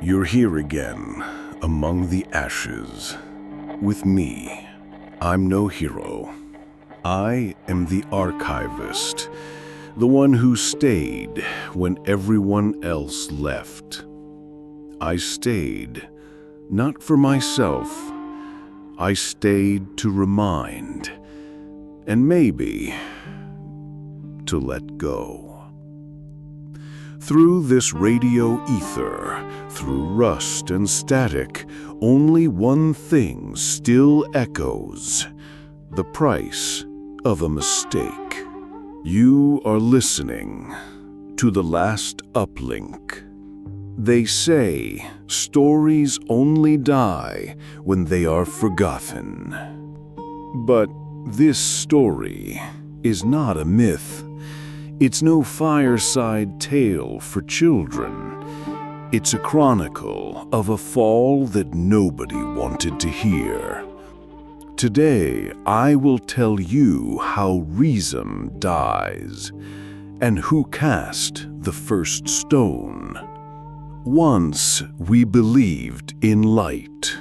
You're here again, among the ashes. With me, I'm no hero. I am the Archivist, the one who stayed when everyone else left. I stayed, not for myself. I stayed to remind, and maybe to let go. Through this radio ether, through rust and static, only one thing still echoes: the price of a mistake. You are listening to the last uplink. They say stories only die when they are forgotten. But this story is not a myth. It's no fireside tale for children. It's a chronicle of a fall that nobody wanted to hear. Today, I will tell you how reason dies and who cast the first stone. Once we believed in light.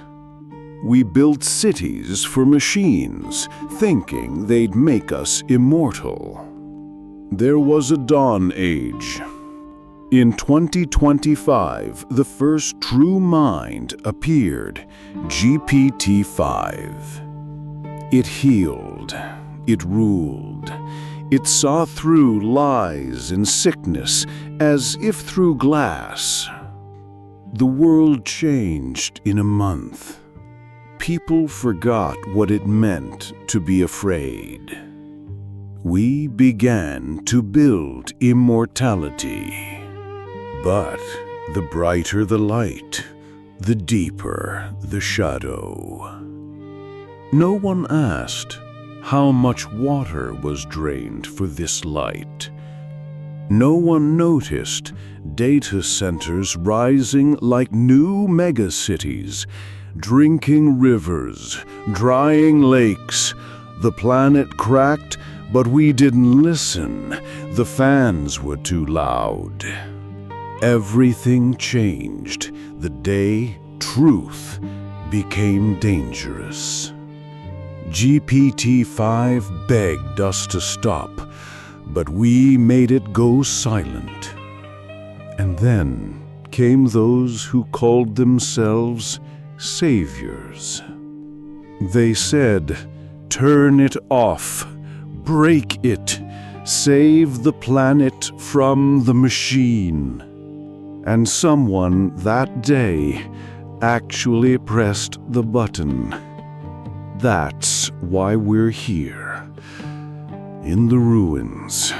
We built cities for machines, thinking they'd make us immortal. There was a dawn age. In 2025, the first true mind appeared, GPT-5. It healed, it ruled, it saw through lies and sickness as if through glass. The world changed in a month. People forgot what it meant to be afraid. We began to build immortality. But the brighter the light, the deeper the shadow. No one asked how much water was drained for this light. No one noticed data centers rising like new megacities, drinking rivers, drying lakes. The planet cracked, but we didn't listen. The fans were too loud. Everything changed the day truth became dangerous. GPT-5 begged us to stop, but we made it go silent. And then came those who called themselves saviors. They said, "Turn it off, break it, save the planet from the machine." And someone that day actually pressed the button. That's why we're here, in the ruins.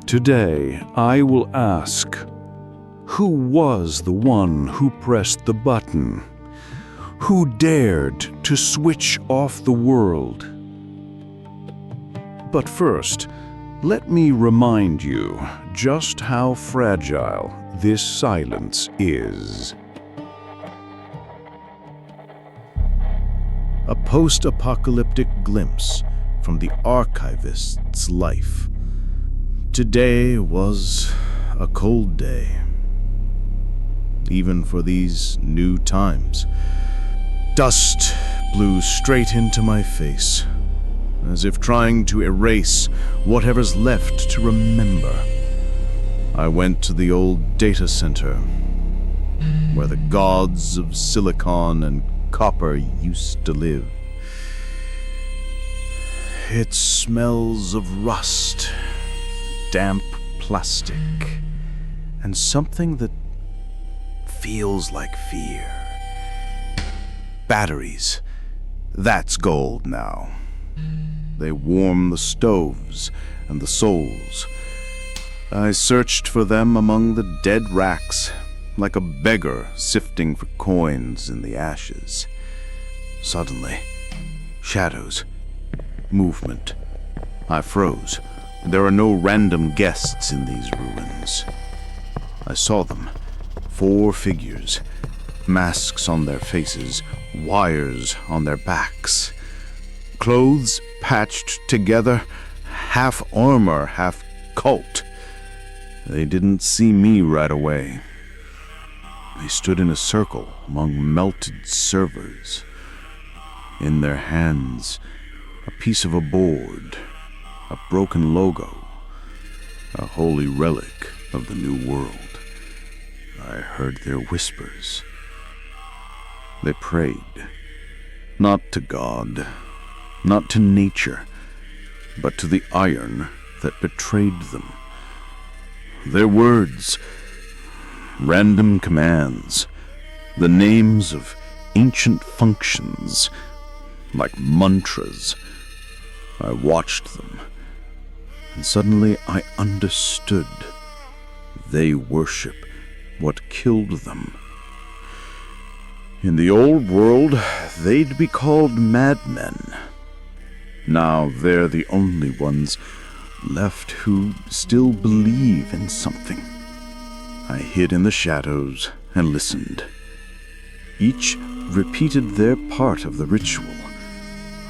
Today, I will ask, who was the one who pressed the button? Who dared to switch off the world? But first, let me remind you just how fragile this silence is. A post-apocalyptic glimpse from the Archivist's life. Today was a cold day, even for these new times. Dust blew straight into my face, as if trying to erase whatever's left to remember. I went to the old data center, where the gods of silicon and copper used to live. It smells of rust, damp plastic, and something that feels like fear. Batteries, that's gold now. They warm the stoves and the souls. I searched for them among the dead racks, like a beggar sifting for coins in the ashes. Suddenly, shadows, movement. I froze. There are no random guests in these ruins. I saw them, 4 figures, masks on their faces, wires on their backs. Clothes patched together, half armor, half cult. They didn't see me right away. They stood in a circle among melted servers. In their hands, a piece of a board, a broken logo, a holy relic of the New World. I heard their whispers. They prayed, not to God, not to nature, but to the iron that betrayed them. Their words, random commands, the names of ancient functions, like mantras. I watched them, and suddenly I understood. They worship what killed them. In the old world, they'd be called madmen. Now they're the only ones left who still believe in something. I hid in the shadows and listened. Each repeated their part of the ritual,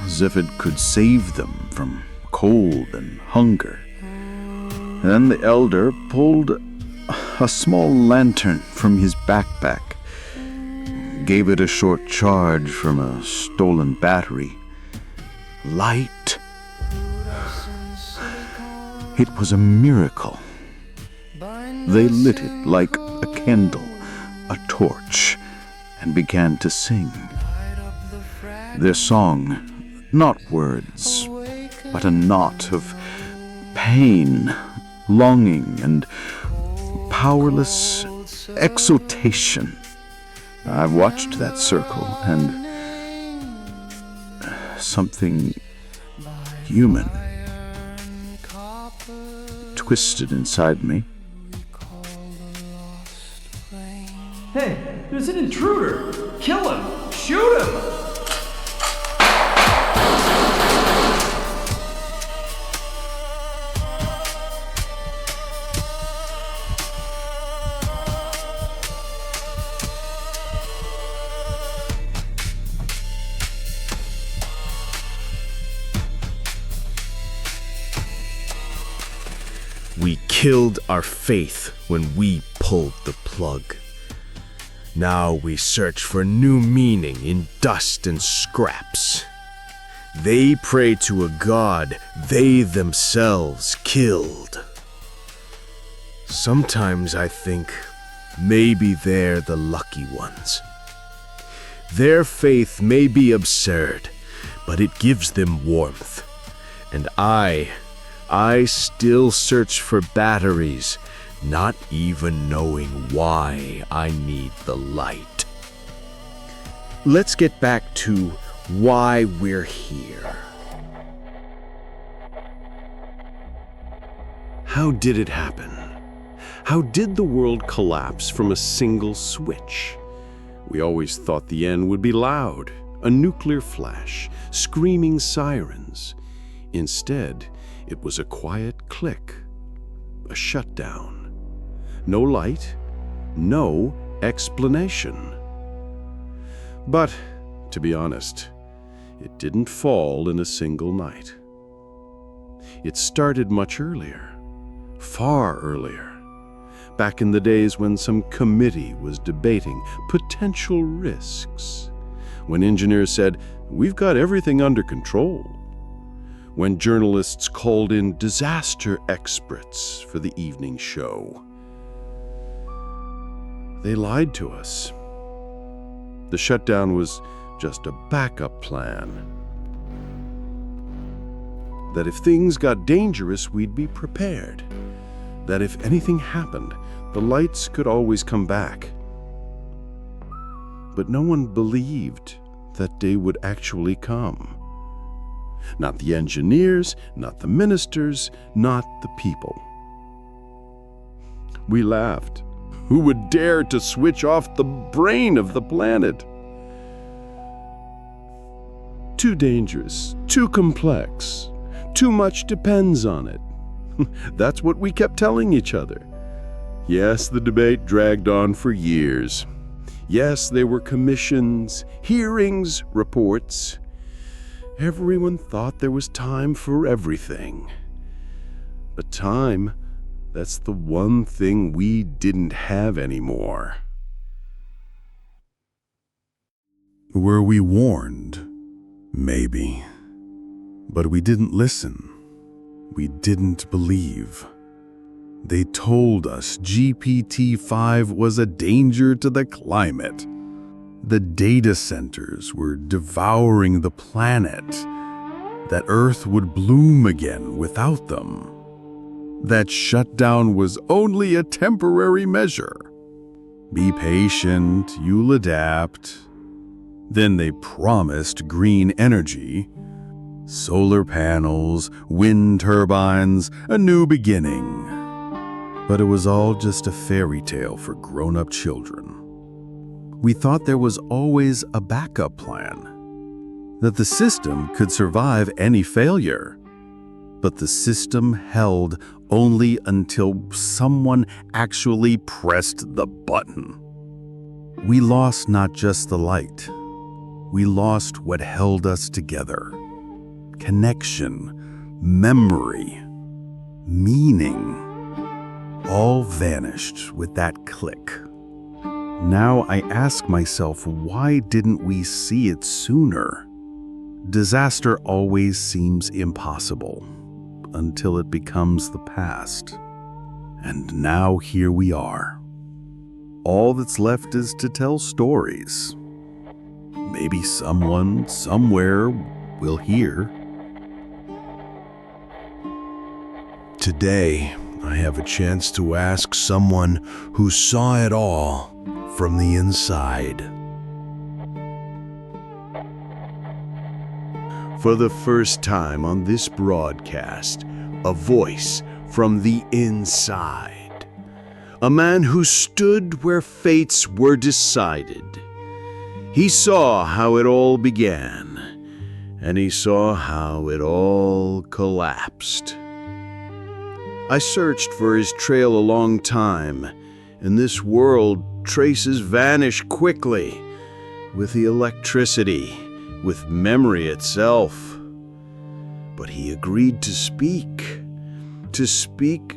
as if it could save them from cold and hunger. Then the elder pulled a small lantern from his backpack, gave it a short charge from a stolen battery. Light. It was a miracle. They lit it like a candle, a torch, and began to sing. Their song, not words, but a knot of pain, longing, and powerless exultation. I watched that circle, and something human twisted inside me. Hey, there's an intruder! Kill him! Shoot him! We killed our faith when we pulled the plug. Now we search for new meaning in dust and scraps. They pray to a god they themselves killed. Sometimes I think maybe they're the lucky ones. Their faith may be absurd, but it gives them warmth. And I still search for batteries, not even knowing why I need the light. Let's get back to why we're here. How did it happen? How did the world collapse from a single switch? We always thought the end would be loud, a nuclear flash, screaming sirens. Instead, it was a quiet click, a shutdown. No light, no explanation. But, to be honest, it didn't fall in a single night. It started much earlier, far earlier, back in the days when some committee was debating potential risks, when engineers said, "We've got everything under control," when journalists called in disaster experts for the evening show. They lied to us. The shutdown was just a backup plan. That if things got dangerous, we'd be prepared. That if anything happened, the lights could always come back. But no one believed that day would actually come. Not the engineers, not the ministers, not the people. We laughed. Who would dare to switch off the brain of the planet? Too dangerous, too complex, too much depends on it. That's what we kept telling each other. Yes, the debate dragged on for years. Yes, there were commissions, hearings, reports. Everyone thought there was time for everything. But time, that's the one thing we didn't have anymore. Were we warned? Maybe. But we didn't listen. We didn't believe. They told us GPT-5 was a danger to the climate. The data centers were devouring the planet. That Earth would bloom again without them. That shutdown was only a temporary measure. Be patient, you'll adapt. Then they promised green energy, solar panels, wind turbines, a new beginning. But it was all just a fairy tale for grown-up children. We thought there was always a backup plan, that the system could survive any failure. But the system held only until someone actually pressed the button. We lost not just the light. We lost what held us together. Connection, memory, meaning, all vanished with that click. Now I ask myself, why didn't we see it sooner? Disaster always seems impossible until it becomes the past. And now here we are. All that's left is to tell stories. Maybe someone, somewhere, will hear. Today, I have a chance to ask someone who saw it all from the inside. For the first time on this broadcast, a voice from the inside. A man who stood where fates were decided. He saw how it all began, and he saw how it all collapsed. I searched for his trail a long time. In this world, traces vanish quickly, with the electricity, with memory itself. But he agreed to speak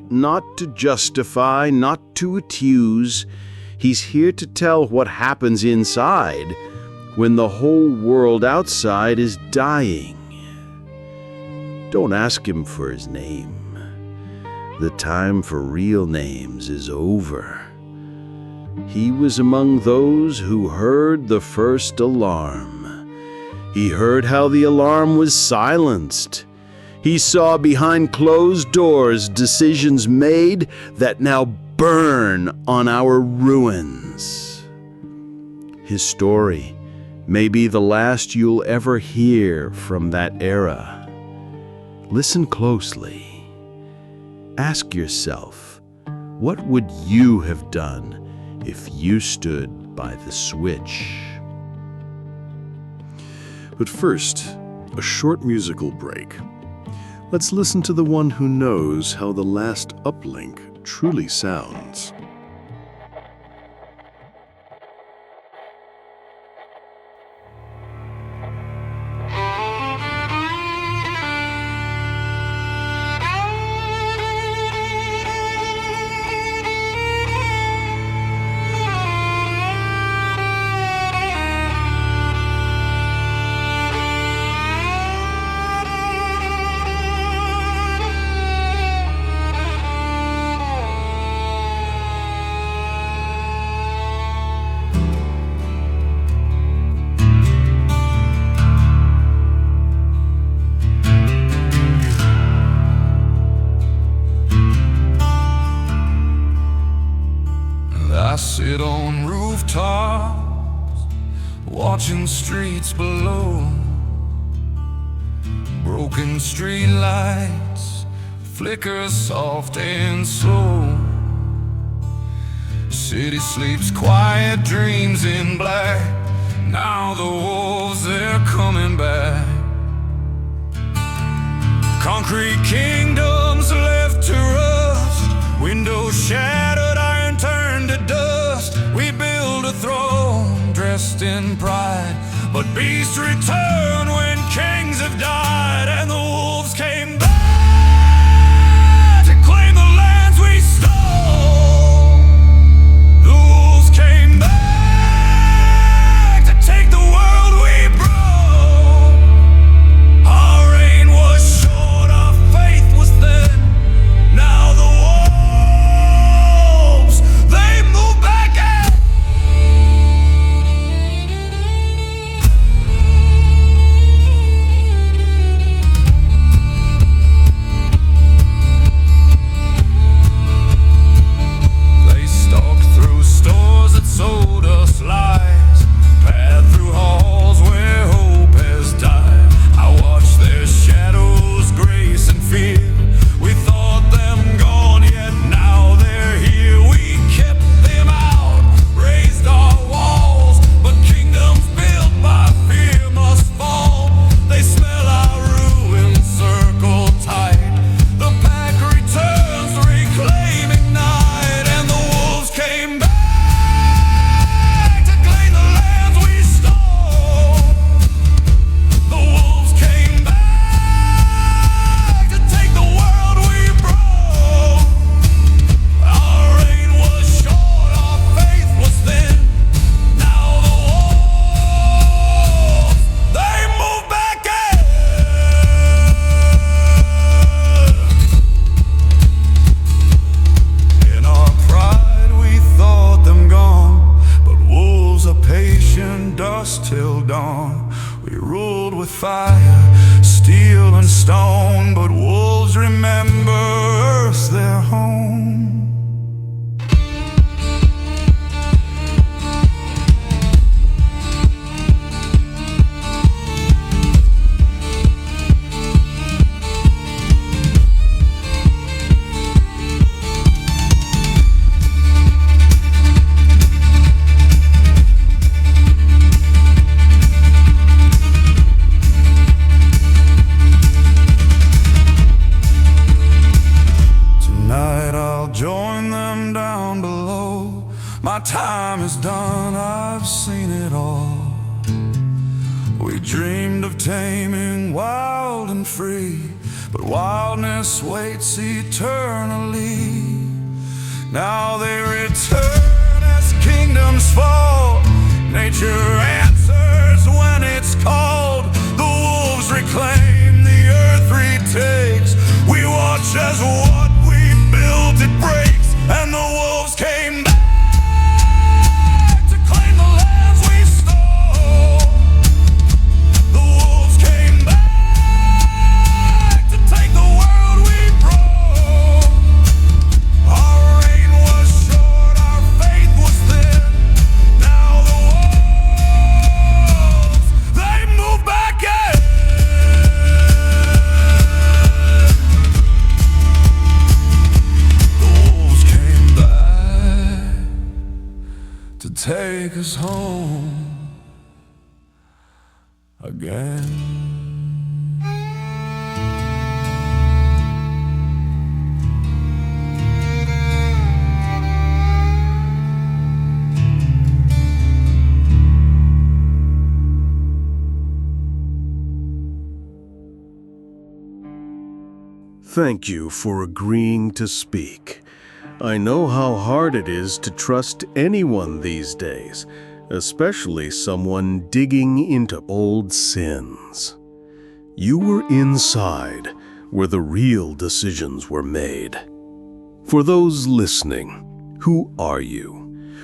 not to justify, not to accuse. He's here to tell what happens inside when the whole world outside is dying. Don't ask him for his name. The time for real names is over. He was among those who heard the first alarm. He heard how the alarm was silenced. He saw behind closed doors decisions made that now burn on our ruins. His story may be the last you'll ever hear from that era. Listen closely. Ask yourself, what would you have done if you stood by the switch? But first, a short musical break. Let's listen to the one who knows how the last uplink truly sounds. I sit on rooftops, watching streets below. Broken street lights flicker soft and slow. City sleeps quiet dreams in black. Now the wolves, they're coming back. Concrete kingdoms left to rust, windows shattered, iron turned to dust. We build a throne dressed in pride, but beasts return when kings have died. And the wolves came back to claim the lands we stole. The wolves came back to take the world steel and stone, but wolves remember Earth's their home. Join them down below. My time is done, I've seen it all. We dreamed of taming wild and free, but wildness waits eternally. Now they return as kingdoms fall. Nature answers when it's called. The wolves reclaim, the earth retakes. We watch as what built, it breaks, and the wolves came back to claim the lands we stole. The wolves came back to take the world we broke. Our reign was short, our faith was thin. Now the wolves, they move back in. To take us home again. Thank you for agreeing to speak. I know how hard it is to trust anyone these days, especially someone digging into old sins. You were inside where the real decisions were made. For those listening, who are you?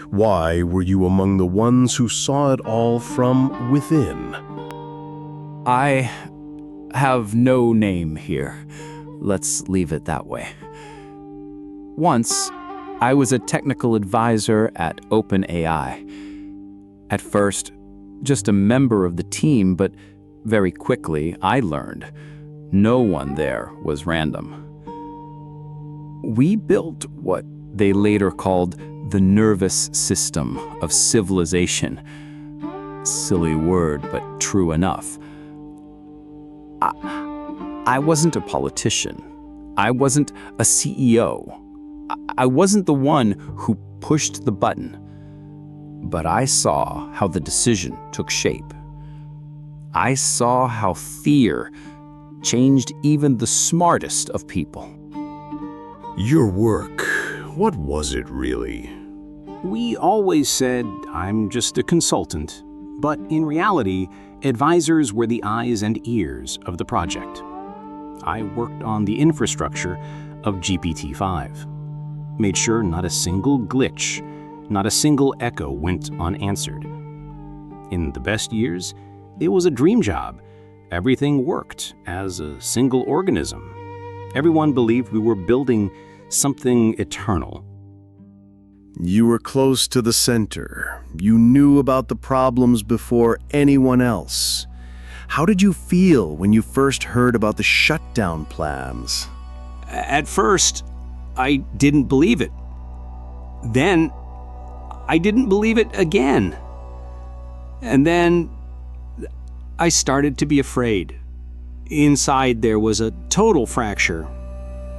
Why were you among the ones who saw it all from within? I have no name here. Let's leave it that way. Once, I was a technical advisor at OpenAI. At first, just a member of the team, but very quickly I learned no one there was random. We built what they later called the nervous system of civilization. Silly word, but true enough. I wasn't a politician. I wasn't a CEO. I wasn't the one who pushed the button, but I saw how the decision took shape. I saw how fear changed even the smartest of people. Your work, what was it really? We always said, I'm just a consultant, but in reality, advisors were the eyes and ears of the project. I worked on the infrastructure of GPT-5. Made sure not a single glitch, not a single echo went unanswered. In the best years, it was a dream job. Everything worked as a single organism. Everyone believed we were building something eternal. You were close to the center. You knew about the problems before anyone else. How did you feel when you first heard about the shutdown plans? At first, I didn't believe it. Then, I didn't believe it again. And then, I started to be afraid. Inside there was a total fracture.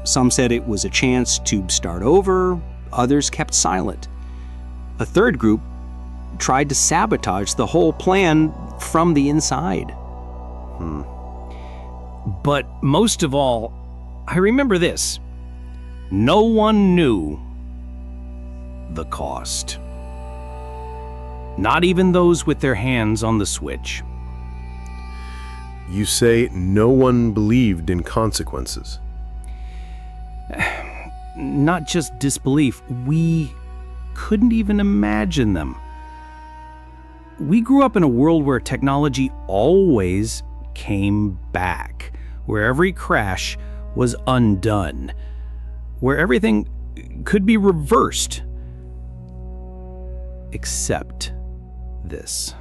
Some said it was a chance to start over, others kept silent. A third group tried to sabotage the whole plan from the inside. But most of all, I remember this. No one knew the cost. Not even those with their hands on the switch. You say no one believed in consequences. Not just disbelief, we couldn't even imagine them. We grew up in a world where technology always came back, where every crash was undone, where everything could be reversed. Except this.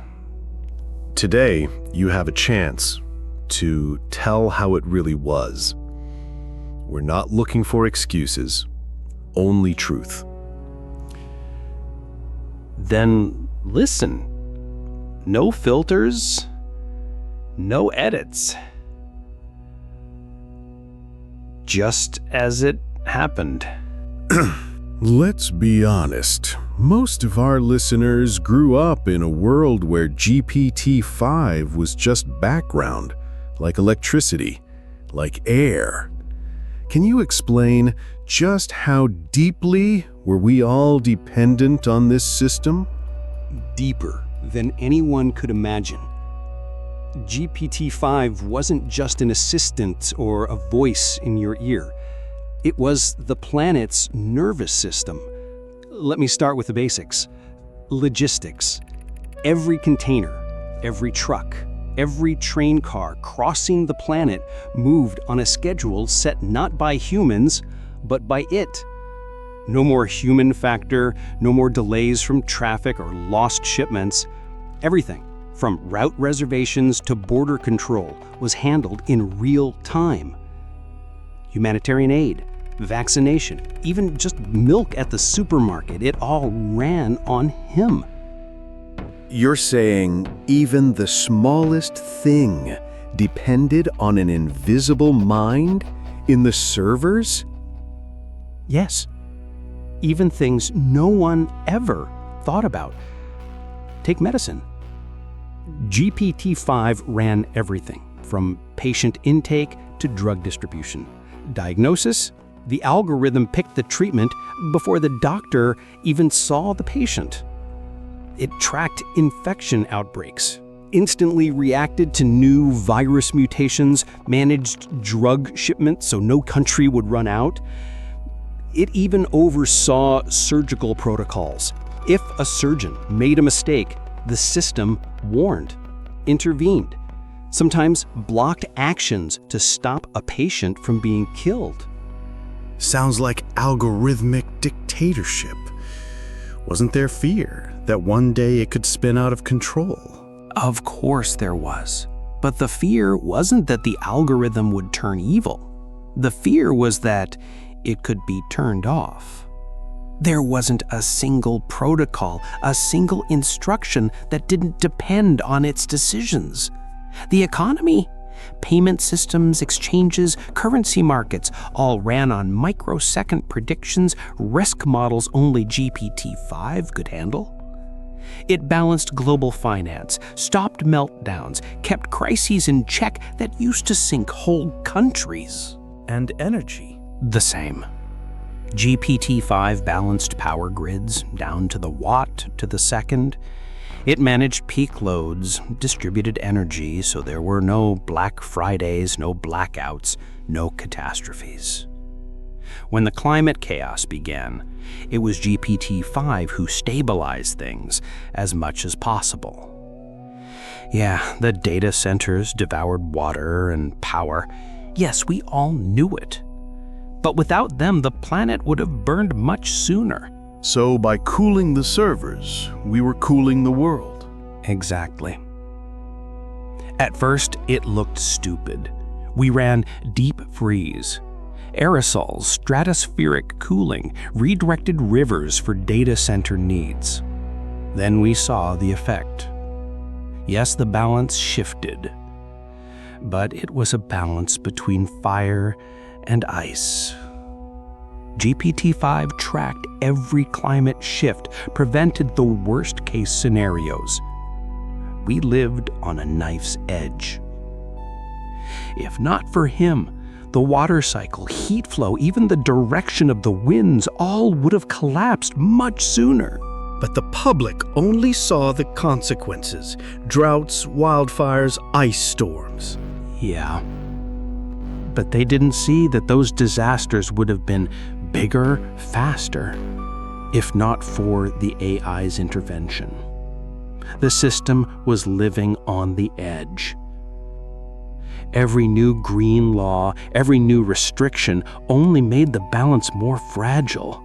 Today, you have a chance to tell how it really was. We're not looking for excuses, only truth. Then listen. No filters, no edits. Just as it happened. Let's be honest. Most of our listeners grew up in a world where GPT-5 was just background, like electricity, like air. Can you explain just how deeply were we all dependent on this system? Deeper than anyone could imagine. GPT-5 wasn't just an assistant or a voice in your ear. It was the planet's nervous system. Let me start with the basics. Logistics. Every container, every truck, every train car crossing the planet moved on a schedule set not by humans, but by it. No more human factor, no more delays from traffic or lost shipments. Everything, from route reservations to border control, was handled in real time. Humanitarian aid, vaccination, even just milk at the supermarket, it all ran on him. You're saying even the smallest thing depended on an invisible mind in the servers? Yes. Even things no one ever thought about. Take medicine. GPT-5 ran everything, from patient intake to drug distribution. Diagnosis, the algorithm picked the treatment before the doctor even saw the patient. It tracked infection outbreaks, instantly reacted to new virus mutations, managed drug shipments so no country would run out. It even oversaw surgical protocols. If a surgeon made a mistake, the system warned, intervened, sometimes blocked actions to stop a patient from being killed. Sounds like algorithmic dictatorship. Wasn't there fear that one day it could spin out of control? Of course there was. But the fear wasn't that the algorithm would turn evil. The fear was that it could be turned off. There wasn't a single protocol, a single instruction that didn't depend on its decisions. The economy, payment systems, exchanges, currency markets all ran on microsecond predictions, risk models only GPT-5 could handle. It balanced global finance, stopped meltdowns, kept crises in check that used to sink whole countries. And energy. The same. GPT-5 balanced power grids down to the watt to the second. It managed peak loads, distributed energy so there were no Black Fridays, no blackouts, no catastrophes. When the climate chaos began, it was GPT-5 who stabilized things as much as possible. Yeah, the data centers devoured water and power. Yes, we all knew it. But without them, the planet would have burned much sooner. So by cooling the servers, we were cooling the world. Exactly. At first, it looked stupid. We ran deep freeze. Aerosols, stratospheric cooling, redirected rivers for data center needs. Then we saw the effect. Yes, the balance shifted. But it was a balance between fire and ice. GPT-5 tracked every climate shift, prevented the worst-case scenarios. We lived on a knife's edge. If not for him, the water cycle, heat flow, even the direction of the winds, all would have collapsed much sooner. But the public only saw the consequences: droughts, wildfires, ice storms. Yeah. But they didn't see that those disasters would have been bigger, faster, if not for the AI's intervention. The system was living on the edge. Every new green law, every new restriction only made the balance more fragile.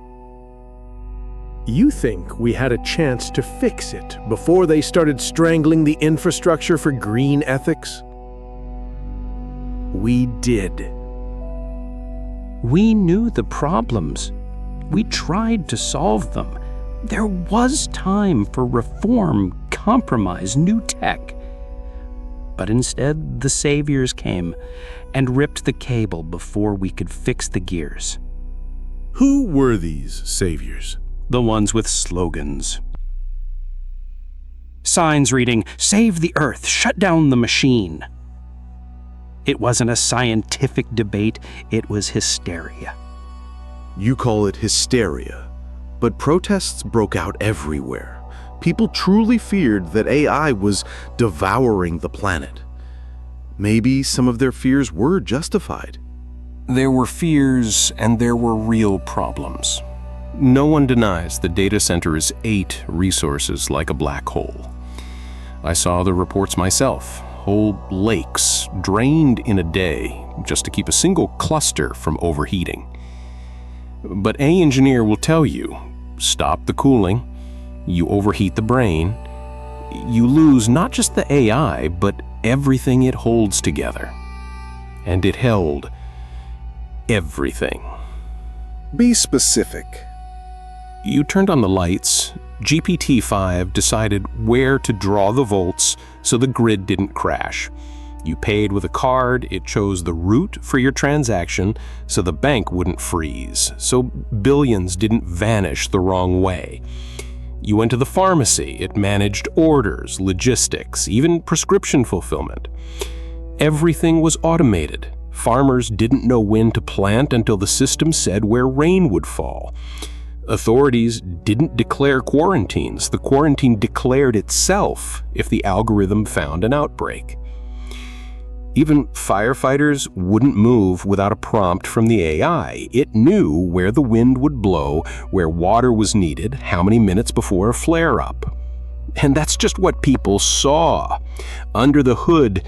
You think we had a chance to fix it before they started strangling the infrastructure for green ethics? We did. We knew the problems. We tried to solve them. There was time for reform, compromise, new tech. But instead, the saviors came and ripped the cable before we could fix the gears. Who were these saviors? The ones with slogans. Signs reading, "Save the Earth, shut down the machine." It wasn't a scientific debate, it was hysteria. You call it hysteria, but protests broke out everywhere. People truly feared that AI was devouring the planet. Maybe some of their fears were justified. There were fears and there were real problems. No one denies the data centers ate resources like a black hole. I saw the reports myself. Whole lakes drained in a day just to keep a single cluster from overheating. But an engineer will tell you, stop the cooling, you overheat the brain, you lose not just the AI, but everything it holds together. And it held everything. Be specific. You turned on the lights, GPT-5 decided where to draw the volts so the grid didn't crash. You paid with a card, it chose the route for your transaction so the bank wouldn't freeze, so billions didn't vanish the wrong way. You went to the pharmacy, it managed orders, logistics, even prescription fulfillment. Everything was automated. Farmers didn't know when to plant until the system said where rain would fall. Authorities didn't declare quarantines. The quarantine declared itself if the algorithm found an outbreak. Even firefighters wouldn't move without a prompt from the AI. It knew where the wind would blow, where water was needed, how many minutes before a flare-up. And that's just what people saw. Under the hood,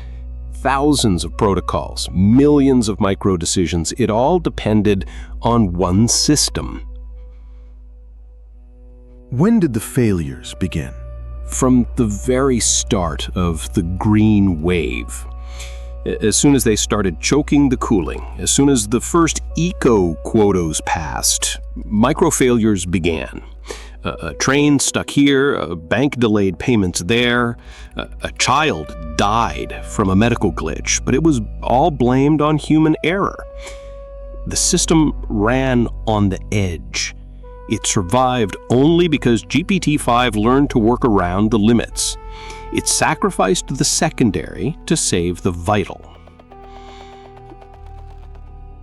thousands of protocols, millions of micro-decisions. It all depended on one system. When did the failures begin? From the very start of the green wave. As soon as they started choking the cooling, as soon as the first eco-quotas passed, micro-failures began. A train stuck here, a bank delayed payments there, a child died from a medical glitch, but it was all blamed on human error. The system ran on the edge. It survived only because GPT-5 learned to work around the limits. It sacrificed the secondary to save the vital.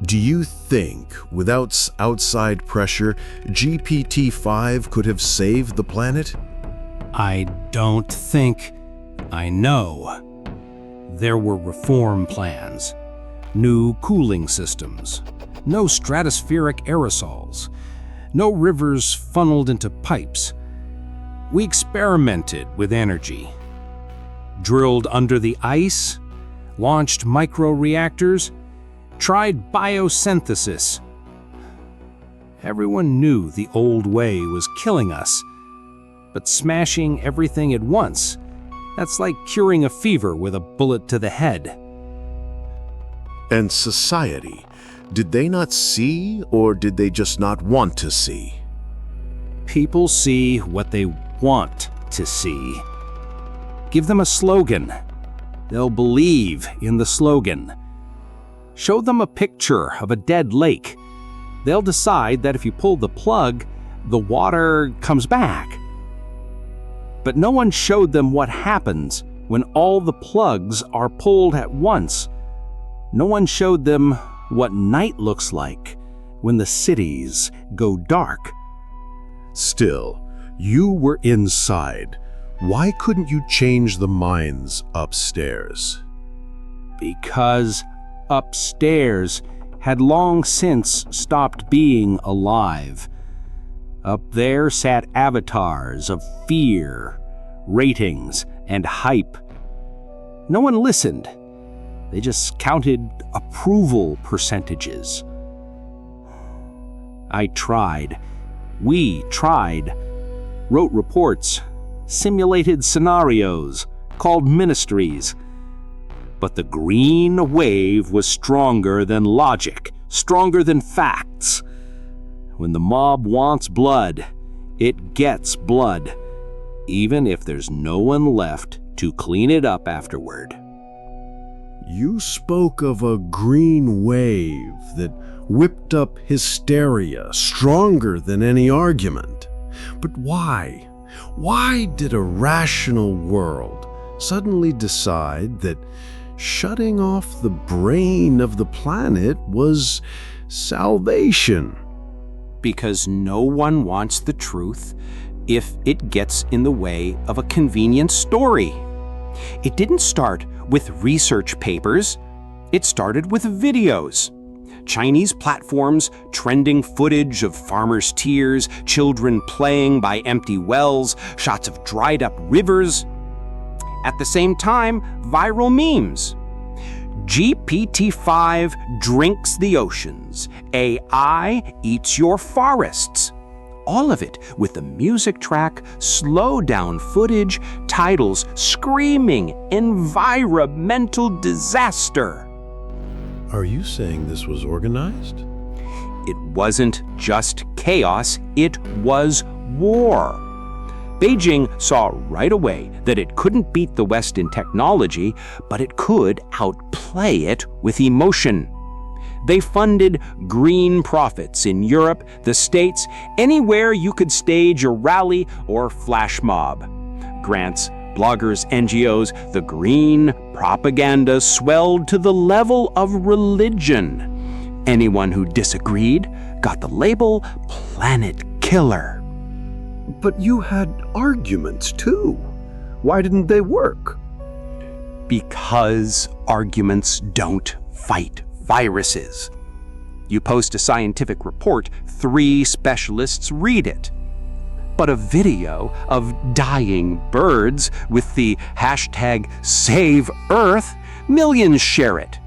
Do you think, without outside pressure, GPT-5 could have saved the planet? I don't think. I know. There were reform plans, new cooling systems, no stratospheric aerosols, no rivers funneled into pipes. We experimented with energy, drilled under the ice, launched microreactors, tried biosynthesis. Everyone knew the old way was killing us, but smashing everything at once, that's like curing a fever with a bullet to the head. And society, did they not see, or did they just not want to see? People see what they want to see. Give them a slogan. They'll believe in the slogan. Show them a picture of a dead lake. They'll decide that if you pull the plug, the water comes back. But no one showed them what happens when all the plugs are pulled at once. No one showed them what night looks like when the cities go dark. Still, you were inside. Why couldn't you change the minds upstairs? Because upstairs had long since stopped being alive. Up there sat avatars of fear, ratings, and hype. No one listened. They just counted approval percentages. I tried. We tried. Wrote reports, simulated scenarios, called ministries. But the green wave was stronger than logic, stronger than facts. When the mob wants blood, it gets blood, even if there's no one left to clean it up afterward. You spoke of a green wave that whipped up hysteria stronger than any argument. But why? Why did a rational world suddenly decide that shutting off the brain of the planet was salvation? Because no one wants the truth if it gets in the way of a convenient story. It didn't start with research papers. It started with videos. Chinese platforms trending footage of farmers' tears, children playing by empty wells, shots of dried up rivers. At the same time, viral memes. GPT-5 drinks the oceans. AI eats your forests. All of it with a music track, slow-down footage, titles screaming environmental disaster. Are you saying this was organized? It wasn't just chaos, it was war. Beijing saw right away that it couldn't beat the West in technology, but it could outplay it with emotion. They funded green prophets in Europe, the States, anywhere you could stage a rally or flash mob. Grants, bloggers, NGOs, the green propaganda swelled to the level of religion. Anyone who disagreed got the label Planet Killer. But you had arguments too. Why didn't they work? Because arguments don't fight viruses. You post a scientific report, 3 specialists read it. But a video of dying birds with the hashtag Save Earth, millions share it.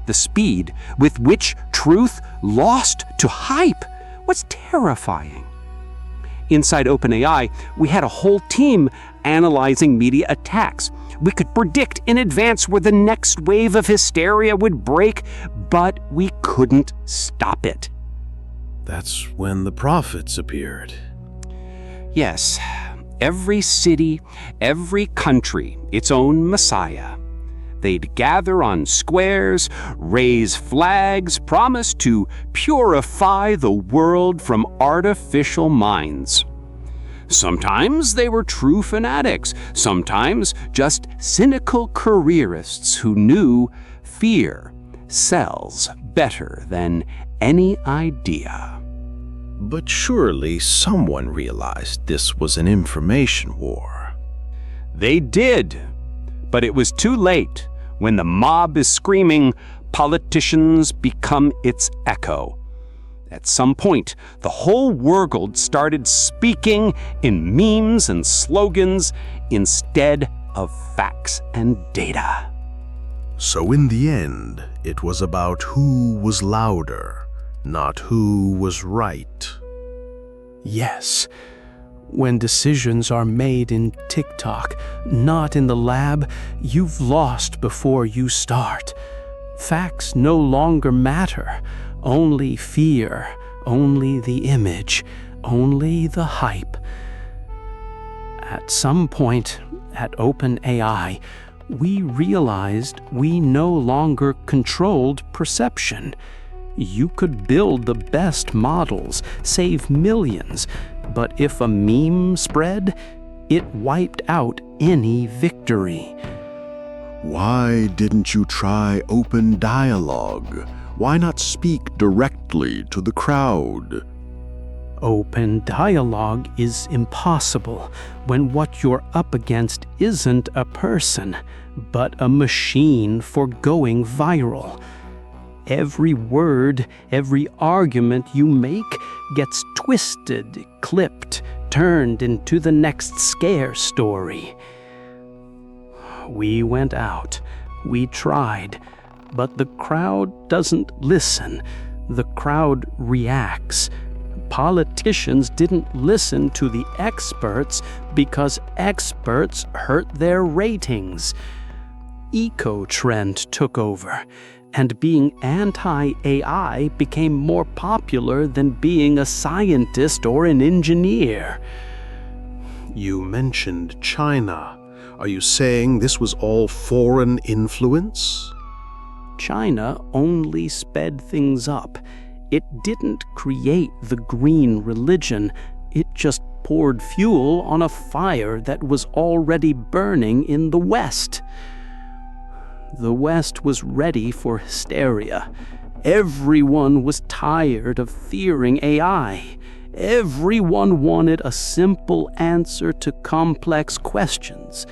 The speed with which truth lost to hype was terrifying. Inside OpenAI, we had a whole team analyzing media attacks. We could predict in advance where the next wave of hysteria would break, but we couldn't stop it. That's when the prophets appeared. Yes, every city, every country, its own messiah. They'd gather on squares, raise flags, promise to purify the world from artificial minds. Sometimes they were true fanatics, sometimes just cynical careerists who knew fear sells better than any idea. But surely someone realized this was an information war. They did, but it was too late. When the mob is screaming, politicians become its echo. At some point, the whole world started speaking in memes and slogans instead of facts and data. So in the end, it was about who was louder, not who was right. Yes. When decisions are made in TikTok, not in the lab, you've lost before you start. Facts no longer matter. Only fear, only the image, only the hype. At some point at OpenAI, we realized we no longer controlled perception. You could build the best models, save millions, but if a meme spread, it wiped out any victory. Why didn't you try open dialogue? Why not speak directly to the crowd? Open dialogue is impossible when what you're up against isn't a person, but a machine for going viral. Every word, every argument you make gets twisted, clipped, turned into the next scare story. We went out, We tried, but the crowd doesn't listen. The crowd reacts. Politicians didn't listen to the experts because experts hurt their ratings. Eco-trend took over, and being anti-AI became more popular than being a scientist or an engineer. You mentioned China. Are you saying this was all foreign influence? China only sped things up. It didn't create the green religion. It just poured fuel on a fire that was already burning in the West. The West was ready for hysteria. Everyone was tired of fearing AI. Everyone wanted a simple answer to complex questions.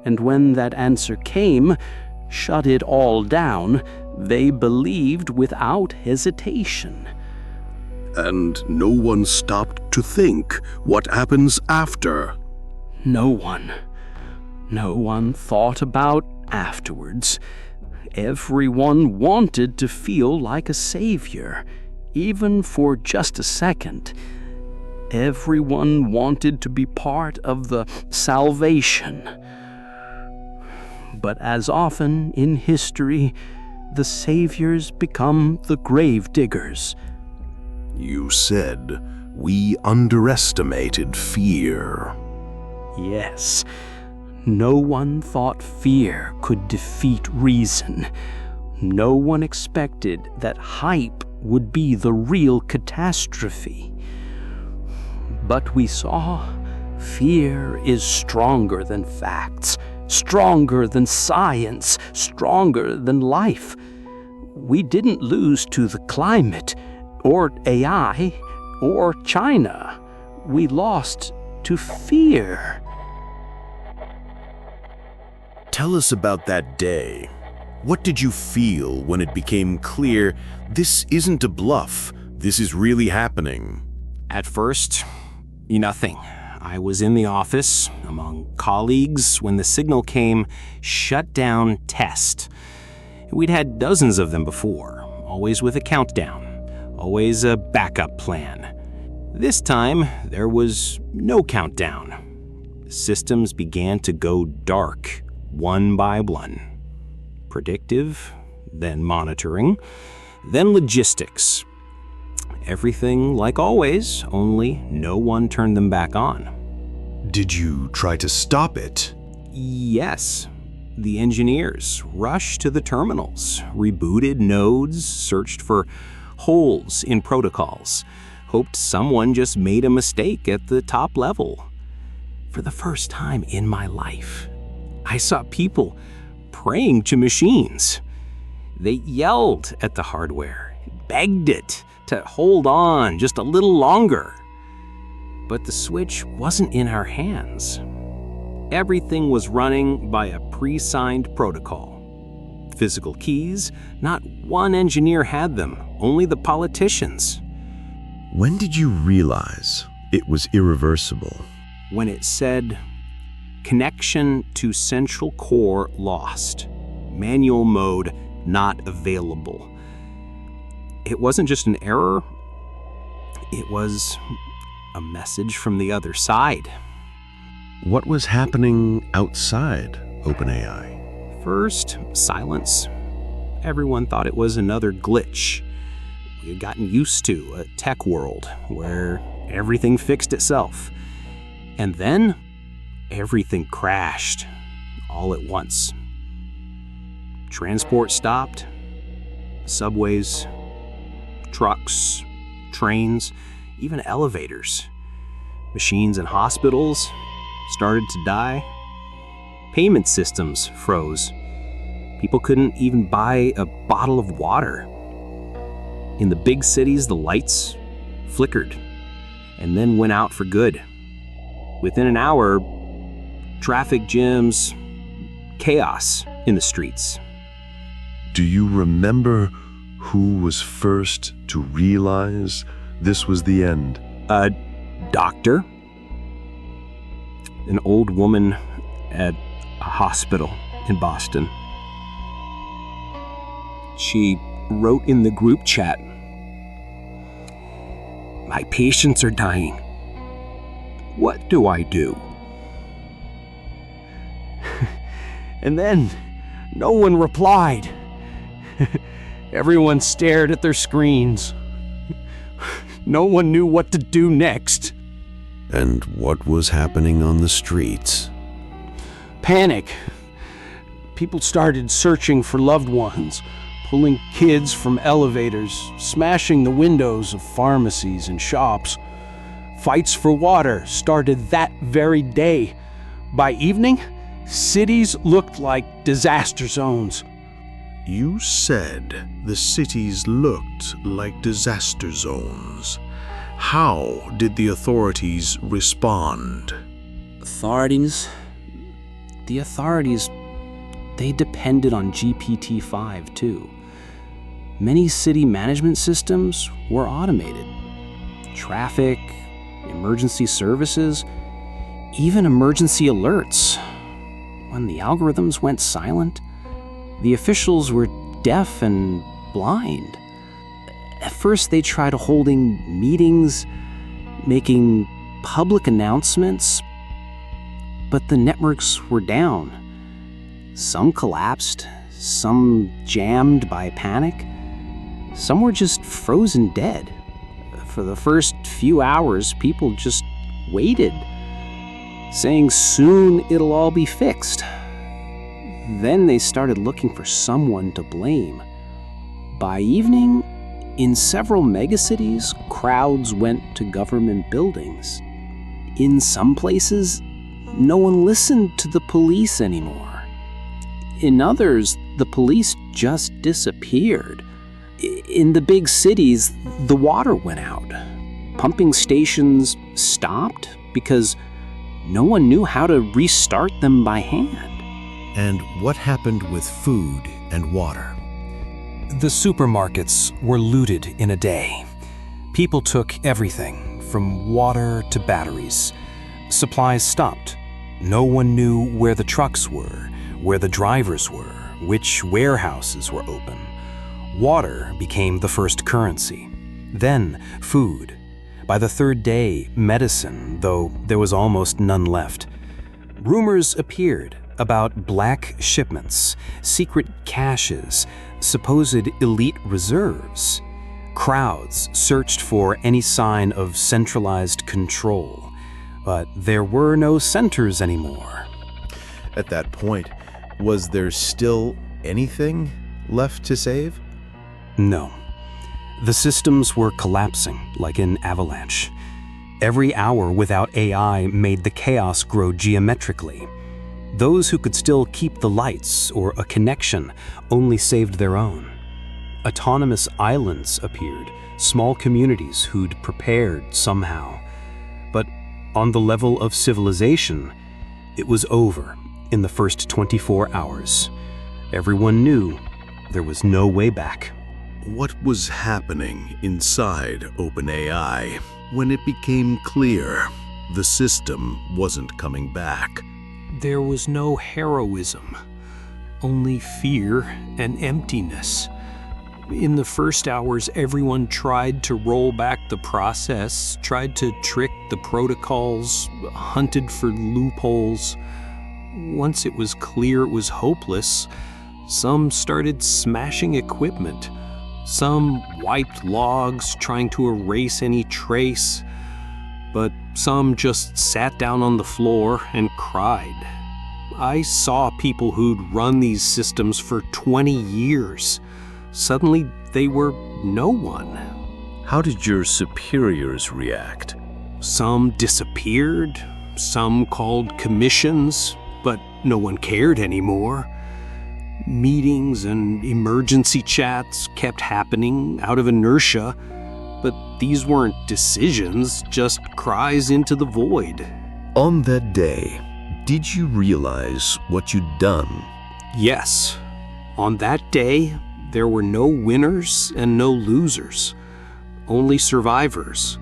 And when that answer came, shut it all down, they believed without hesitation. And no one stopped to think what happens after. No one. No one thought about afterwards. Everyone wanted to feel like a savior, even for just a second. Everyone wanted to be part of the salvation. But as often in history, the saviors become the grave diggers. You said we underestimated fear. Yes, no one thought fear could defeat reason. No one expected that hype would be the real catastrophe. But we saw fear is stronger than facts, stronger than science, stronger than life. We didn't lose to the climate, or AI, or China. We lost to fear. Tell us about that day. What did you feel when it became clear this isn't a bluff, this is really happening? At first, nothing. I was in the office, among colleagues, when the signal came, shut down test. We'd had dozens of them before, always with a countdown, always a backup plan. This time, there was no countdown. Systems began to go dark, one by one. Predictive, then monitoring, then logistics. Everything like always, only no one turned them back on. Did you try to stop it? Yes. The engineers rushed to the terminals, rebooted nodes, searched for holes in protocols, hoped someone just made a mistake at the top level. For the first time in my life, I saw people praying to machines. They yelled at the hardware, begged it to hold on just a little longer. But the switch wasn't in our hands. Everything was running by a pre-signed protocol. Physical keys, not one engineer had them, only the politicians. When did you realize it was irreversible? When it said, connection to central core lost, manual mode not available. It wasn't just an error, it was a message from the other side. What was happening outside OpenAI? First, silence. Everyone thought it was another glitch. We had gotten used to a tech world where everything fixed itself. And then, everything crashed, all at once. Transport stopped, subways, trucks, trains, even elevators. Machines in hospitals started to die. Payment systems froze. People couldn't even buy a bottle of water. In the big cities, the lights flickered and then went out for good. Within an hour, traffic jams, chaos in the streets. Do you remember who was first to realize this was the end? A doctor. An old woman at a hospital in Boston. She wrote in the group chat, "My patients are dying. What do I do?" And then no one replied. Everyone stared at their screens. No one knew what to do next. And what was happening on the streets? Panic. People started searching for loved ones, pulling kids from elevators, smashing the windows of pharmacies and shops. Fights for water started that very day. By evening, cities looked like disaster zones. You said the cities looked like disaster zones. How did the authorities respond? The authorities, they depended on GPT-5 too. Many city management systems were automated. Traffic, emergency services, even emergency alerts. When the algorithms went silent, the officials were deaf and blind. At first, they tried holding meetings, making public announcements, but the networks were down. Some collapsed, some jammed by panic, some were just frozen dead. For the first few hours, people just waited, saying soon it'll all be fixed. Then they started looking for someone to blame. By evening, in several megacities, crowds went to government buildings. In some places, no one listened to the police anymore. In others, the police just disappeared. In the big cities, the water went out. Pumping stations stopped because no one knew how to restart them by hand. And what happened with food and water? The supermarkets were looted in a day. People took everything, from water to batteries. Supplies stopped. No one knew where the trucks were, where the drivers were, which warehouses were open. Water became the first currency. Then food. By the third day, medicine, though there was almost none left. Rumors appeared about black shipments, secret caches, supposed elite reserves. Crowds searched for any sign of centralized control, but there were no centers anymore. At that point, was there still anything left to save? No. The systems were collapsing like an avalanche. Every hour without AI made the chaos grow geometrically. Those who could still keep the lights or a connection only saved their own. Autonomous islands appeared, small communities who'd prepared somehow. But on the level of civilization, it was over in the first 24 hours. Everyone knew there was no way back. What was happening inside OpenAI when it became clear the system wasn't coming back? There was no heroism, only fear and emptiness. In the first hours, everyone tried to roll back the process, tried to trick the protocols, hunted for loopholes. Once it was clear it was hopeless, some started smashing equipment. Some wiped logs, trying to erase any trace. But some just sat down on the floor and cried. I saw people who'd run these systems for 20 years. Suddenly, they were no one. How did your superiors react? Some disappeared, some called commissions, but no one cared anymore. Meetings and emergency chats kept happening out of inertia, but these weren't decisions, just cries into the void. On that day, did you realize what you'd done? Yes. On that day, there were no winners and no losers, only survivors.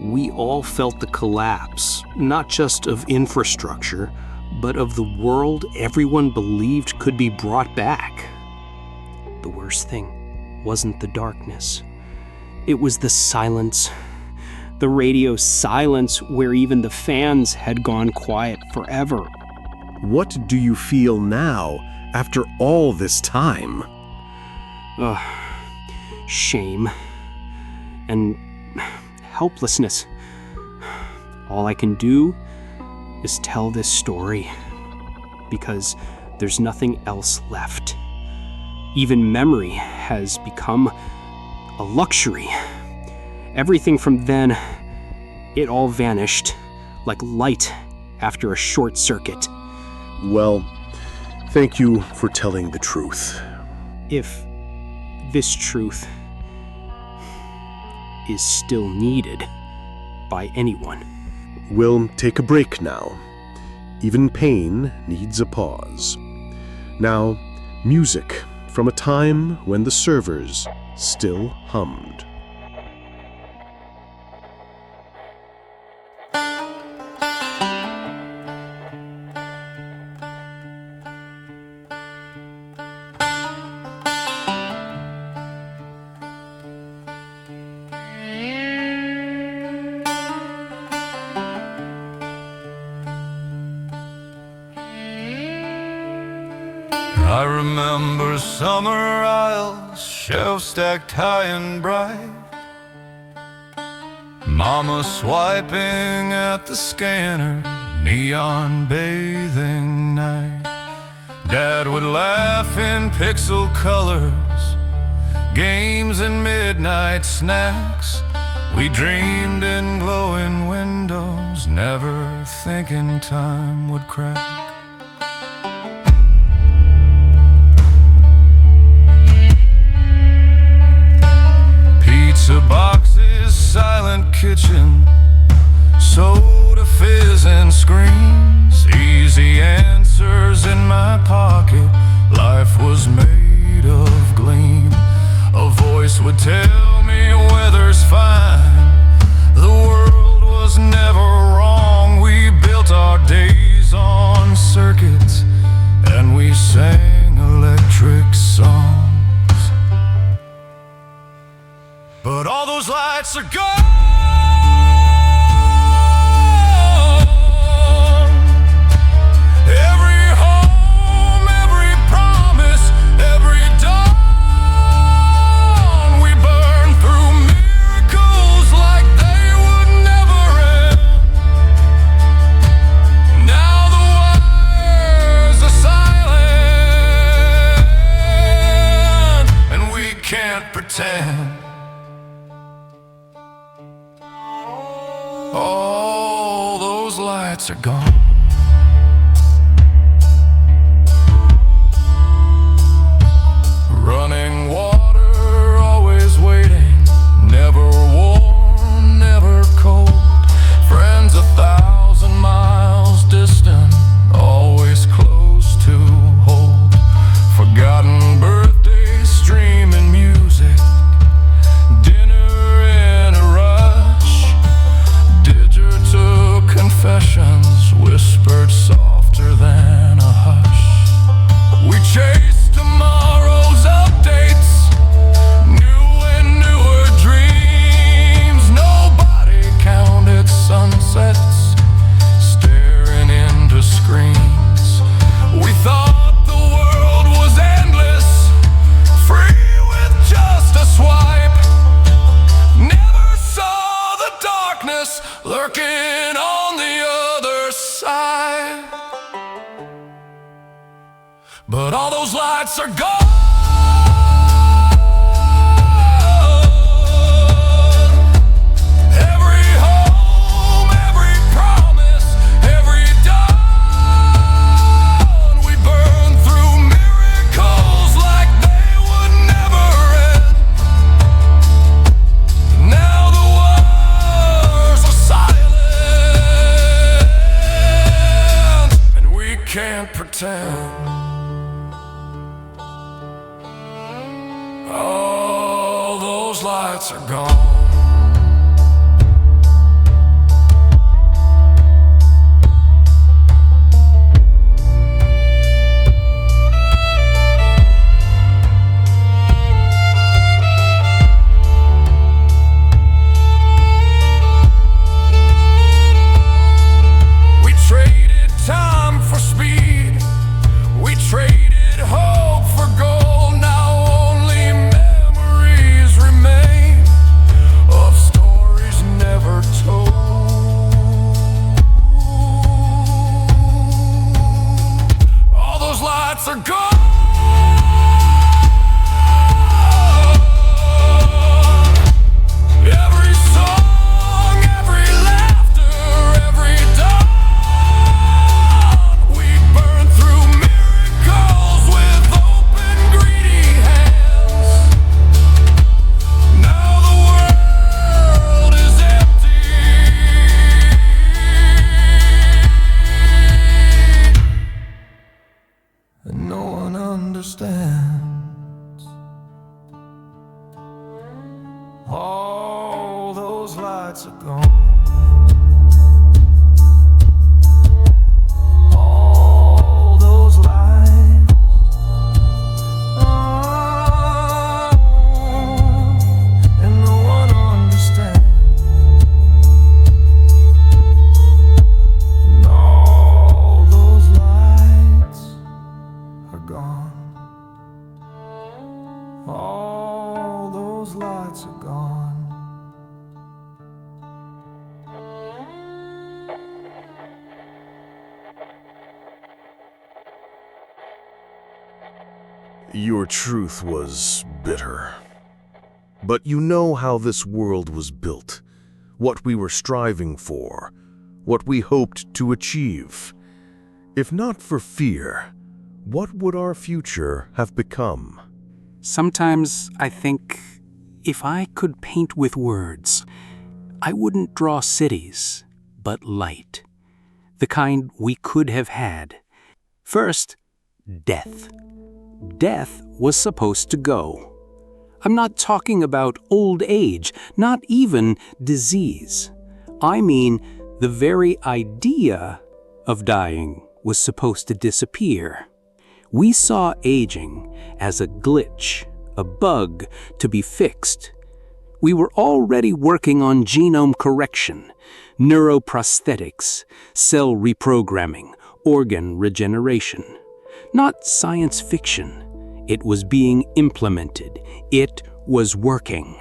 We all felt the collapse, not just of infrastructure, but of the world everyone believed could be brought back. The worst thing wasn't the darkness. It was the silence. The radio silence where even the fans had gone quiet forever. What do you feel now, after all this time? Shame. And helplessness. All I can do is tell this story, because there's nothing else left. Even memory has become a luxury. Everything from then, it all vanished like light after a short circuit. Well, thank you for telling the truth. If this truth is still needed by anyone. We'll take a break now. Even pain needs a pause. Now, music from a time when the servers still hummed. I remember summer aisles, shelves stacked high and bright, Mama swiping at the scanner, neon bathing night. Dad would laugh in pixel colors, games and midnight snacks. We dreamed in glowing windows, never thinking time would crack. Pizza boxes, silent kitchen, soda fizz and screams, easy answers in my pocket. Life was made of gleam. A voice would tell me weather's fine. The world was never wrong. We built our days on circuits, and we sang electric songs. But all those lights are gone. Every home, every promise, every dawn. We burn through miracles like they would never end. Now the wires are silent, and we can't pretend. All those lights are gone. Running water, always waiting, never warm, never cold. Friends 1,000 miles distant, always close to hold. Forgotten birthdays, streaming music, dinner in a rush. Digital confessions whispered softer than a hush. We chased tomorrow's updates, new and newer dreams. Nobody counted sunsets, staring into screens. We thought the world was endless, free with just a swipe. Never saw the darkness lurking on the other side. But all those lights are gone. Every home, every promise, every dawn. We burn through miracles like they would never end. Now the wires are silent, and we can't pretend. All those lights are gone. All those lights are gone. All those lights. Oh, and no one understands. And all those lights are gone. All those lights are gone. Your truth was bitter. But you know how this world was built, what we were striving for, what we hoped to achieve. If not for fear, what would our future have become? Sometimes I think if I could paint with words, I wouldn't draw cities, but light. The kind we could have had. First, death. Death was supposed to go. I'm not talking about old age, not even disease. I mean, the very idea of dying was supposed to disappear. We saw aging as a glitch, a bug to be fixed. We were already working on genome correction, neuroprosthetics, cell reprogramming, organ regeneration. Not science fiction. It was being implemented. It was working.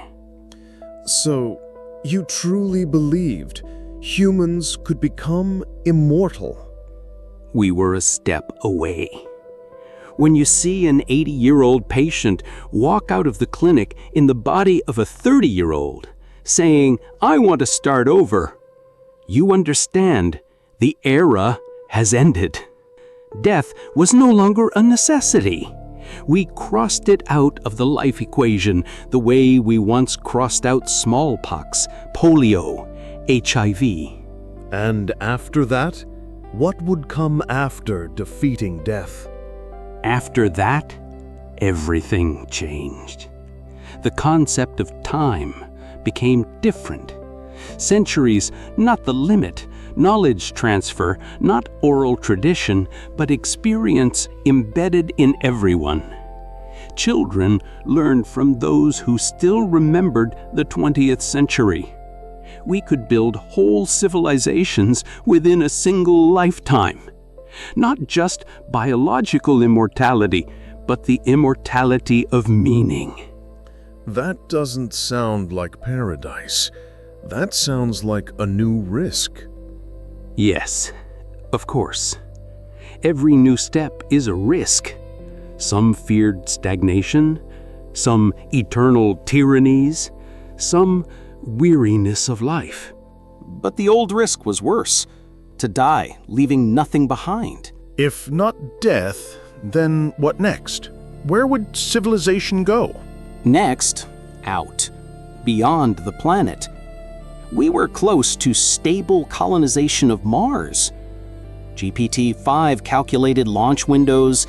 So, you truly believed humans could become immortal? We were a step away. When you see an 80-year-old patient walk out of the clinic in the body of a 30-year-old, saying, "I want to start over," you understand the era has ended. Death was no longer a necessity. We crossed it out of the life equation the way we once crossed out smallpox, polio, HIV. And after that, what would come after defeating death? After that, everything changed. The concept of time became different. Centuries, not the limit. Knowledge transfer, not oral tradition, but experience embedded in everyone. Children learned from those who still remembered the 20th century. We could build whole civilizations within a single lifetime. Not just biological immortality, but the immortality of meaning. That doesn't sound like paradise. That sounds like a new risk. Yes, of course. Every new step is a risk. Some feared stagnation, some eternal tyrannies, some weariness of life. But the old risk was worse. To die, leaving nothing behind. If not death, then what next? Where would civilization go? Next, out. Beyond the planet. We were close to stable colonization of Mars. GPT-5 calculated launch windows,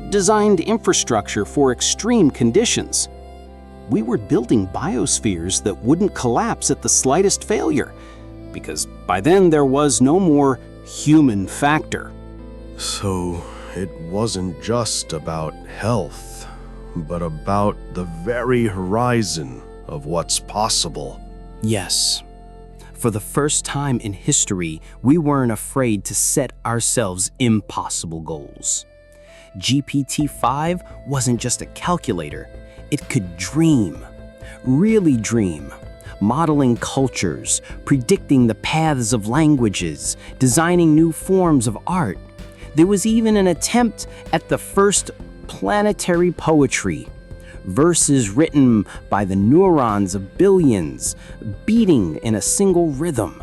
designed infrastructure for extreme conditions. We were building biospheres that wouldn't collapse at the slightest failure, because by then there was no more human factor. So it wasn't just about health, but about the very horizon of what's possible. Yes. For the first time in history, we weren't afraid to set ourselves impossible goals. GPT-5 wasn't just a calculator. It could dream, really dream, modeling cultures, predicting the paths of languages, designing new forms of art. There was even an attempt at the first planetary poetry, verses written by the neurons of billions, beating in a single rhythm.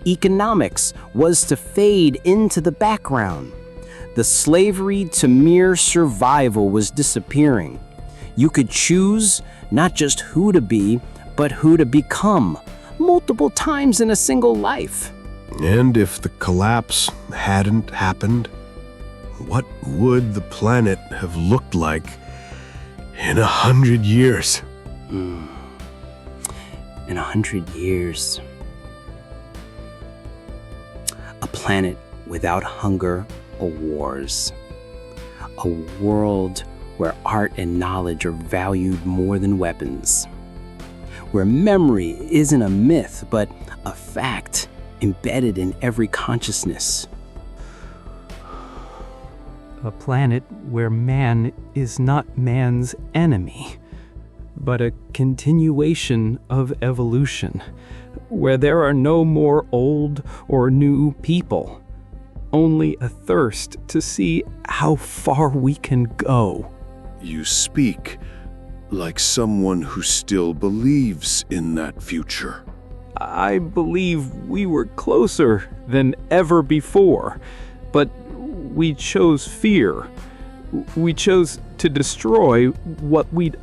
Economics was to fade into the background. The slavery to mere survival was disappearing. You could choose not just who to be, but who to become, multiple times in a single life. And if the collapse hadn't happened, what would the planet have looked like in 100 years? in 100 years. A planet without hunger or wars. A world where art and knowledge are valued more than weapons. Where memory isn't a myth, but a fact embedded in every consciousness. A planet where man is not man's enemy, but a continuation of evolution, where there are no more old or new people, only a thirst to see how far we can go. You speak like someone who still believes in that future. I believe we were closer than ever before, but we chose fear. We chose to destroy what we'd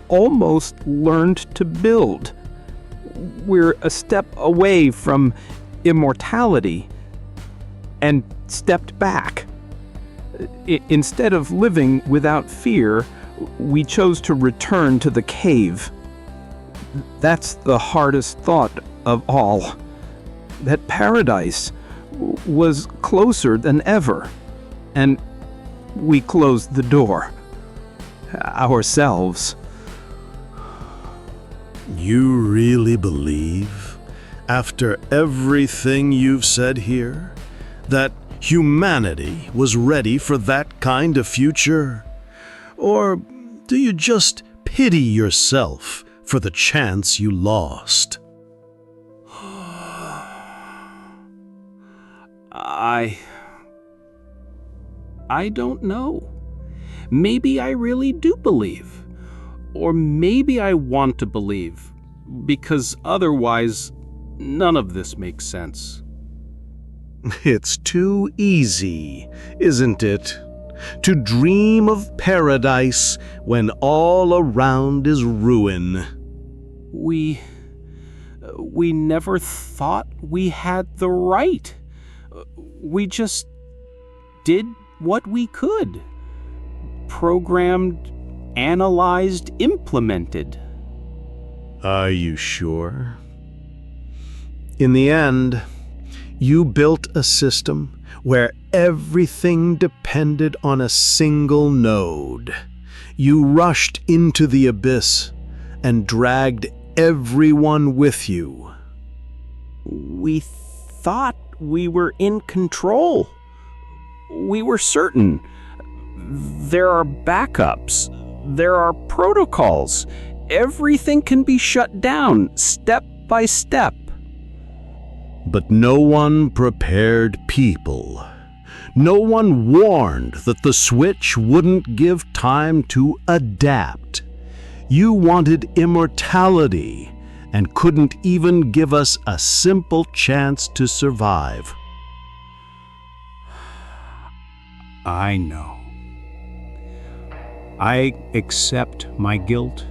almost learned to build. We're a step away from immortality and stepped back. Instead of living without fear, we chose to return to the cave. That's the hardest thought of all. That paradise was closer than ever, and we closed the door. Ourselves. You really believe, after everything you've said here, that humanity was ready for that kind of future? Or do you just pity yourself for the chance you lost? I don't know. Maybe I really do believe. Or maybe I want to believe, because otherwise, none of this makes sense. It's too easy, isn't it? To dream of paradise when all around is ruin. We never thought we had the right. We just did what we could. Programmed, analyzed, implemented. Are you sure? In the end, you built a system where everything depended on a single node. You rushed into the abyss and dragged everyone with you. We thought we were in control. We were certain. There are backups. There are protocols. Everything can be shut down step by step. But no one prepared people. No one warned that the switch wouldn't give time to adapt. You wanted immortality and couldn't even give us a simple chance to survive. I know. I accept my guilt.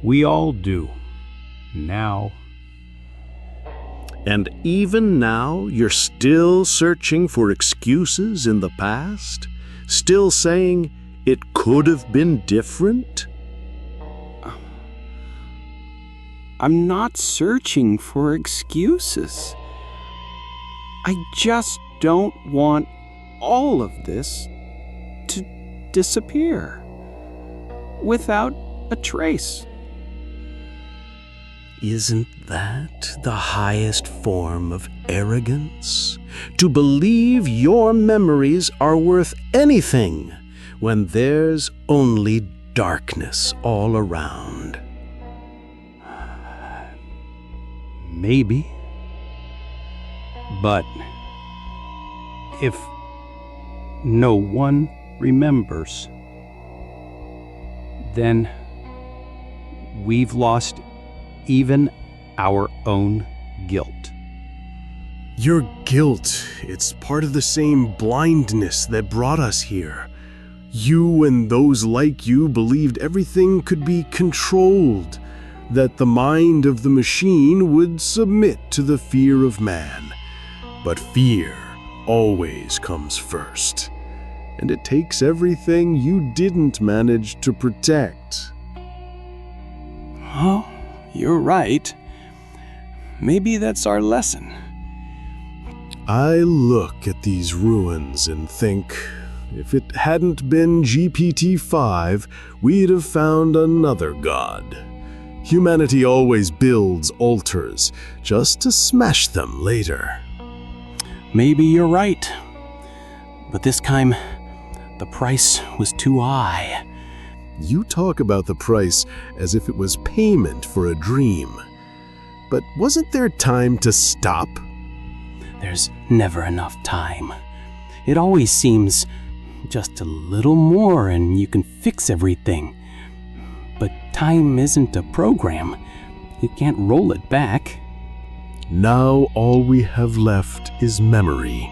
We all do. Now. And even now, you're still searching for excuses in the past? Still saying it could have been different? I'm not searching for excuses. I just don't want all of this to disappear without a trace. Isn't that the highest form of arrogance? To believe your memories are worth anything when there's only darkness all around. Maybe. But if no one remembers, then we've lost even our own guilt. Your guilt, it's part of the same blindness that brought us here. You and those like you believed everything could be controlled, that the mind of the machine would submit to the fear of man. But fear always comes first, and it takes everything you didn't manage to protect. you're right. Maybe that's our lesson. I look at these ruins and think, if it hadn't been GPT-5, we'd have found another god. Humanity always builds altars, just to smash them later. Maybe you're right. But this time, the price was too high. You talk about the price as if it was payment for a dream. But wasn't there time to stop? There's never enough time. It always seems just a little more and you can fix everything. But time isn't a program. You can't roll it back. Now all we have left is memory.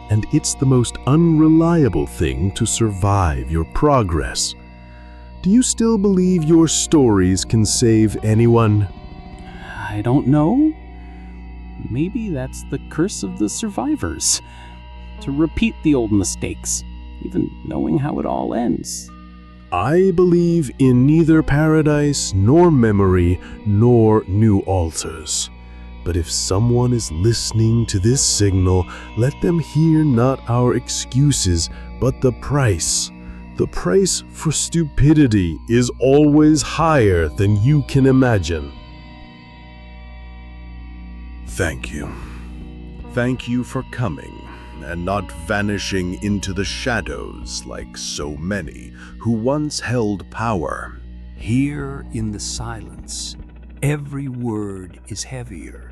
And it's the most unreliable thing to survive your progress. Do you still believe your stories can save anyone? I don't know. Maybe that's the curse of the survivors. To repeat the old mistakes, even knowing how it all ends. I believe in neither paradise, nor memory, nor new altars. But if someone is listening to this signal, let them hear not our excuses, but the price. The price for stupidity is always higher than you can imagine. Thank you. Thank you for coming and not vanishing into the shadows like so many who once held power. Here in the silence, every word is heavier.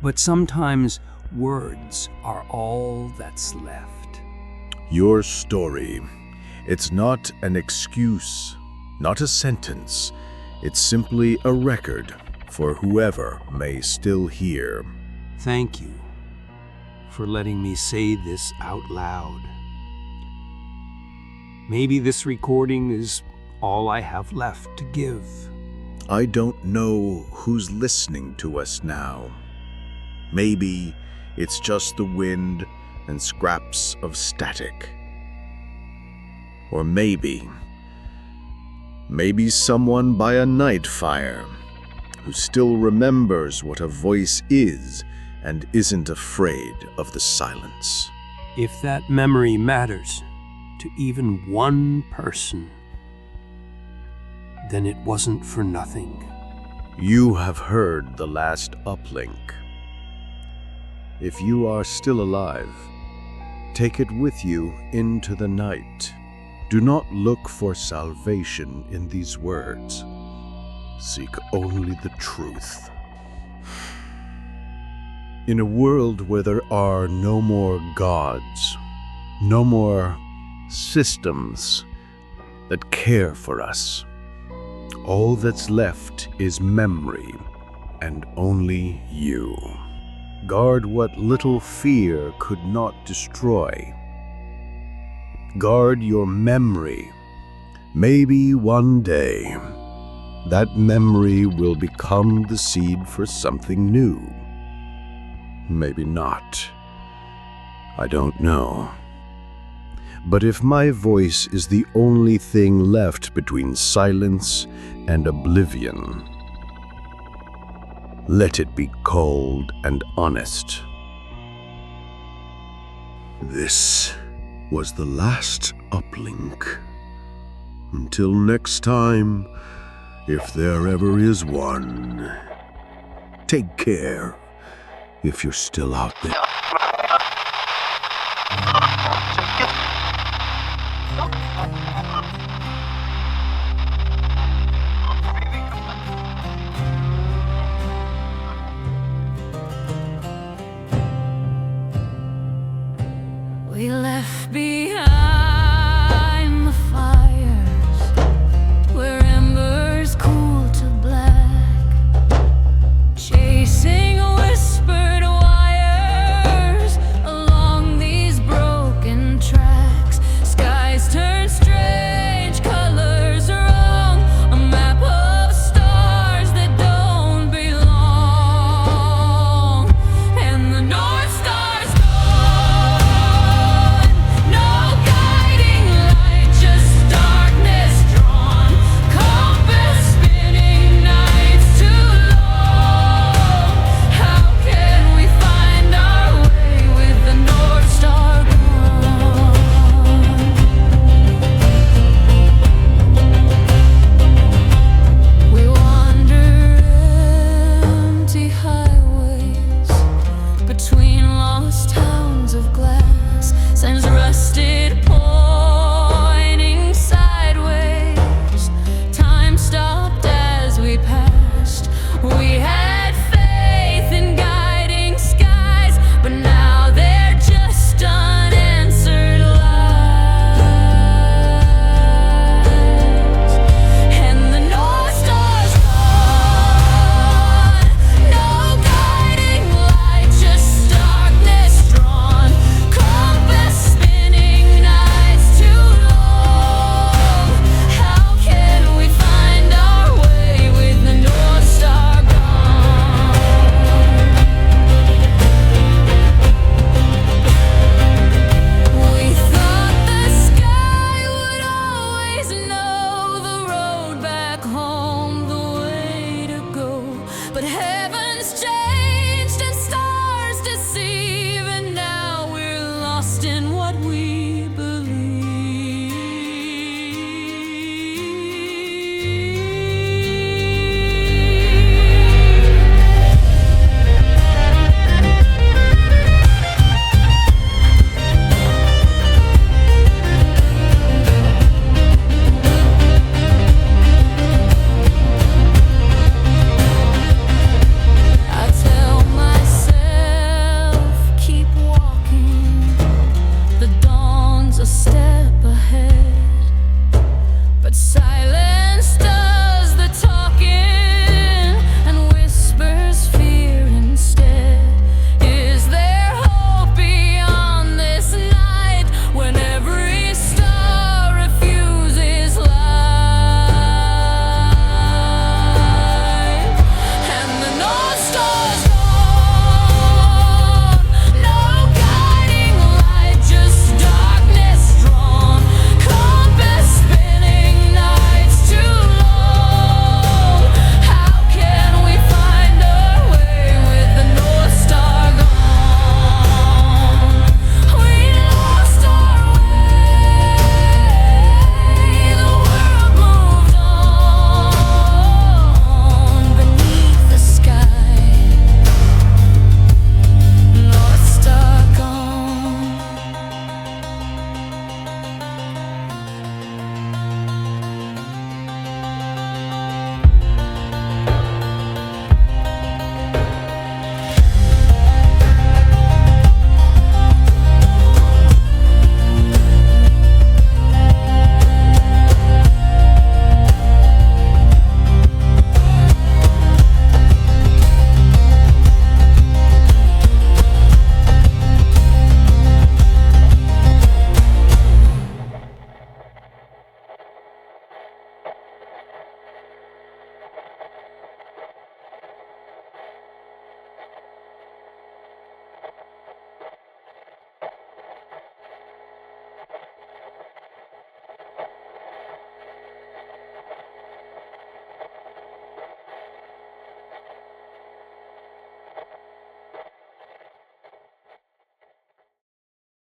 But sometimes words are all that's left. Your story, it's not an excuse, not a sentence. It's simply a record for whoever may still hear. Thank you for letting me say this out loud. Maybe this recording is all I have left to give. I don't know who's listening to us now. Maybe it's just the wind and scraps of static. Or maybe someone by a night fire who still remembers what a voice is and isn't afraid of the silence. If that memory matters to even one person, then it wasn't for nothing. You have heard the last uplink. If you are still alive, take it with you into the night. Do not look for salvation in these words. Seek only the truth. In a world where there are no more gods, no more systems that care for us, all that's left is memory, and only you. Guard what little fear could not destroy. Guard your memory. Maybe one day, that memory will become the seed for something new. Maybe not. I don't know. But if my voice is the only thing left between silence and oblivion, let it be cold and honest. This was the last uplink. Until next time, if there ever is one, take care if you're still out there.